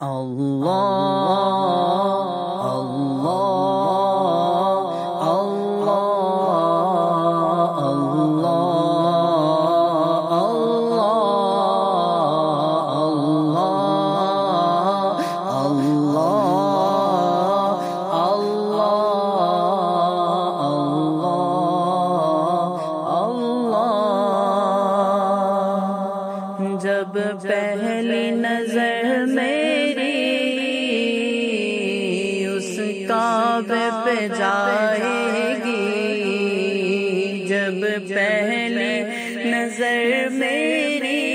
اللہ اللہ اللہ اللہ اللہ اللہ جب پہلی نظر میری اس کعبے پہ جائے گی، جب پہلی نظر میری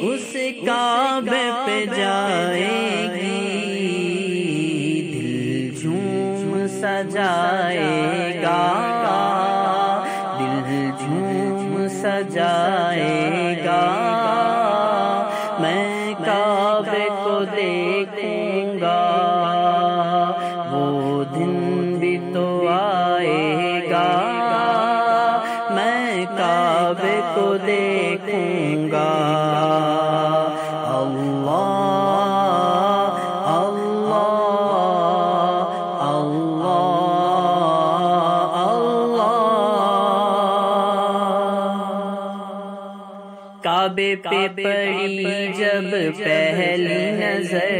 اس کعبے پہ جائے گی، دل جھوم سجائے گا، دل جھوم سجائے گا، میں کعبے کو دیکھوں گا، وہ دن بھی تو آئے گا، میں کعبے کو دیکھوں گا۔ اللہ اللہ اللہ اللہ کعبے پہ پڑی جب پہلی نظر،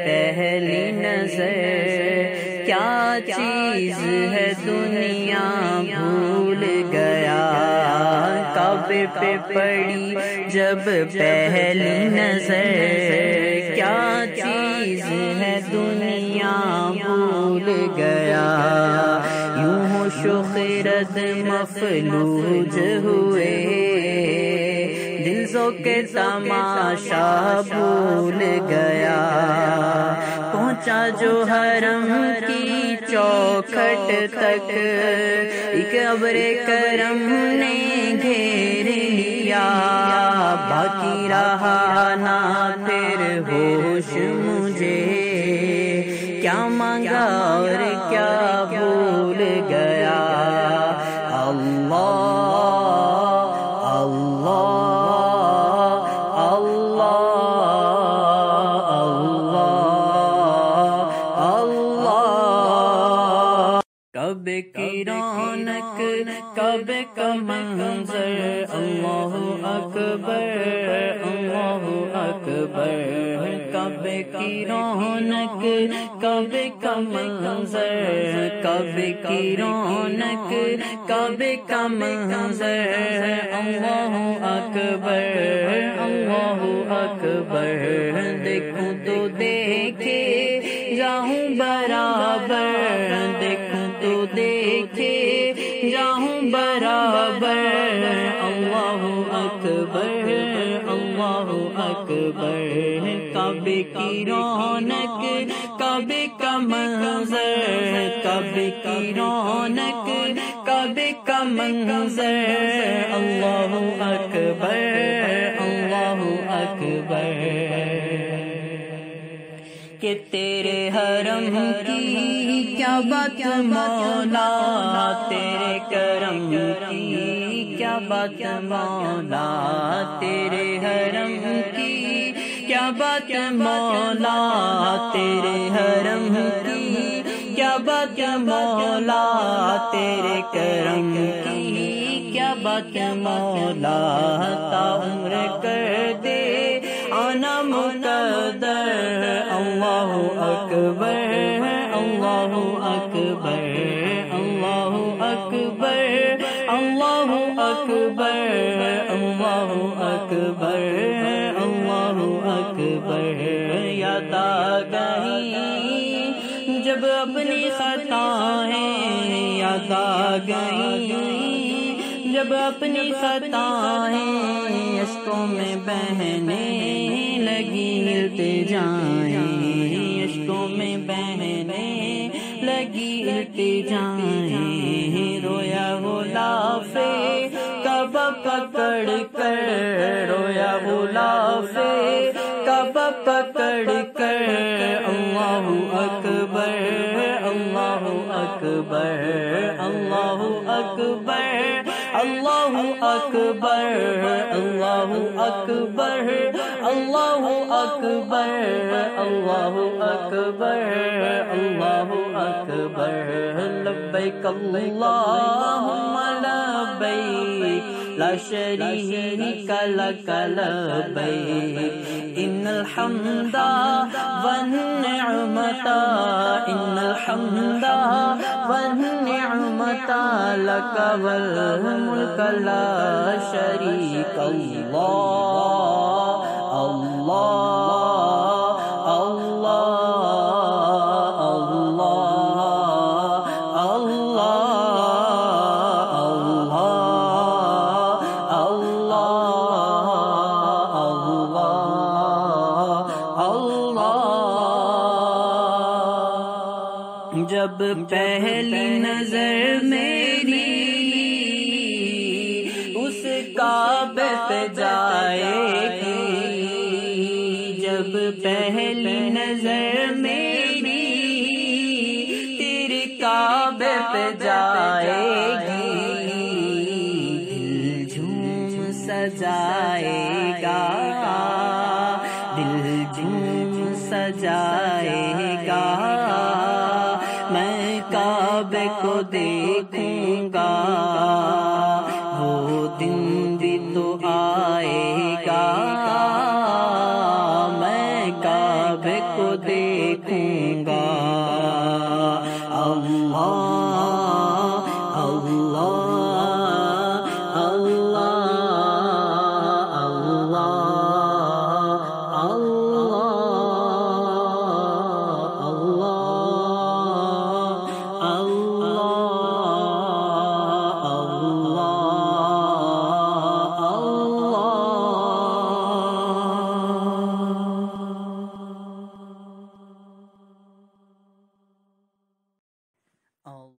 پہلی نظر، کیا چیز ہے دنیا بھول گیا، کعبے پہ پڑی جب پہلی نظر، کیا چیز ہے دنیا بھول گیا، یوں ہوش و خرد مفلوج ہوئے، دل ذوق تماشا بھول گیا، پہنچا جو حرم کی چوکھٹ تک، ایک ابر کرم نے گھیر لیا، باقی رہا نہ پھر ہوش مجھے، کیا مانگا اور کیا بھول گیا۔ اللہ کعبے کی رونق، کعبے کا منظر، اللہ اکبر اللہ اکبر، کعبے کی رونق، کعبے کا منظر، کعبے کی رونق، کعبے کا منظر، اللہ اکبر اللہ اکبر، دیکھوں تو دیکھے جاؤں برابر، دیکھوں تو دیکھے جاؤں برابر، اللہ اکبر اللہ اکبر، کعبے کی رونق، کعبے کا منظر، کعبے کی رونق، کعبے کا منظر، اللہ اکبر اللہ اکبر، کہ تیرے حرم کی کیا بات مولا، تیرے کرم کی کیا بات مولا، تیرے حرم کی کیا بات مولا، تیرے حرم کی کیا بات مولا، تیرے کرم کی کیا بات مولا، تا عمر کر دے آنا مقدر، اللہ اکبر اللہ اکبر اللہ اکبر اللہ اکبر اللہ اکبر اللہ اکبر، یاد آ گئی جب اپنی خطائیں، یاد آ گئی جب اپنی خطائیں، اشکوں میں بہنے لگی التجائیں، اشکوں میں بہنے لگی التجائیں، رویا غلاف کعبہ پکڑ کر، رویا غلاف کعبہ پکڑ کر، اللہ اکبر اللہ اکبر اللہ اکبر اللہ اکبر اللہ اکبر اللہ اکبر اللہ اکبر اللہ اکبر لبیک اللہم لبیک لا شریک لک لبیک ان الحمد والنعمت ان الحمد والنعمت لک والملک لا شریک اللہ اللہ اللہ اللہ اللہ جب پہلی نظر میری اس کعبے پہ جائے گی جب پہلی نظر میری تیرے کعبے پہ جائے گی دل جھوم سجائے گا دل جھوم سجائے گا میں کعبے کو دیکھوں گا وہ دن بھی تو آئے گا میں کعبے کو دیکھوں گا اللہ اللہ اللہ اللہ اللہ